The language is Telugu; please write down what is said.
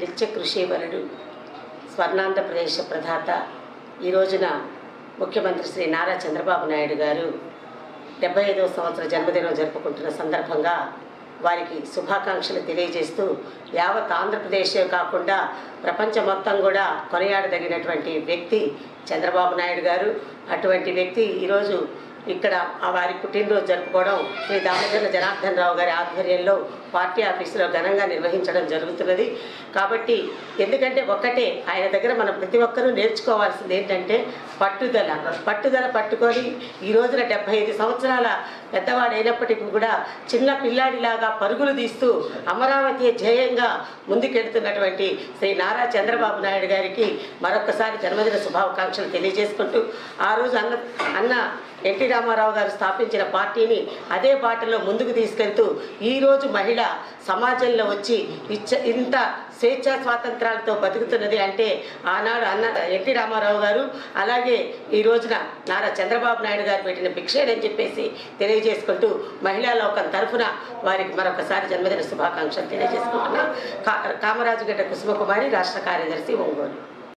నిత్య కృషివరుడు స్వర్ణాంధ్రప్రదేశ్ ప్రదాత ఈ రోజున ముఖ్యమంత్రి శ్రీ నారా చంద్రబాబు నాయుడు గారు 75వ సంవత్సర జన్మదినం జరుపుకుంటున్న సందర్భంగా వారికి శుభాకాంక్షలు తెలియజేస్తూ యావత్ ఆంధ్రప్రదేశే కాకుండా ప్రపంచం మొత్తం కూడా కొనియాడదగినటువంటి వ్యక్తి చంద్రబాబు నాయుడు గారు. అటువంటి వ్యక్తి ఈరోజు ఇక్కడ వారి పుట్టినరోజు జరుపుకోవడం శ్రీ దామోదర జనార్దన్ రావు గారి ఆధ్వర్యంలో పార్టీ ఆఫీసులో ఘనంగా నిర్వహించడం జరుగుతున్నది. కాబట్టి ఎందుకంటే ఒక్కటే ఆయన దగ్గర మనం ప్రతి ఒక్కరూ నేర్చుకోవాల్సింది ఏంటంటే పట్టుదల పట్టుకొని ఈ రోజున 75 సంవత్సరాల పెద్దవాడైనప్పటికీ కూడా చిన్న పిల్లాడిలాగా పరుగులు తీస్తూ అమరావతి జయంగా ముందుకెడుతున్నటువంటి శ్రీ నారా చంద్రబాబు నాయుడు గారికి మరొకసారి జన్మదిన శుభాకాంక్షలు తెలియజేసుకుంటూ ఆ రోజు అన్న ఎన్టీ రామారావు గారు స్థాపించిన పార్టీని అదే బాటలో ముందుకు తీసుకెళ్తూ ఈరోజు మహిళ సమాజంలో వచ్చి ఇంత స్వేచ్ఛా స్వాతంత్రాలతో బతుకుతున్నది అంటే ఆనాడు అన్న ఎన్టీ రామారావు గారు అలాగే ఈ రోజున నారా చంద్రబాబు నాయుడు గారు పెట్టిన భిక్షేనని చెప్పేసి తెలియజేసుకుంటూ మహిళా లోకం తరఫున వారికి మరొకసారి జన్మదిన శుభాకాంక్షలు తెలియజేసుకుంటున్నాం. కామరాజుగడ్డ కుసుమకుమారి, రాష్ట్ర కార్యదర్శి, ఒంగోలు.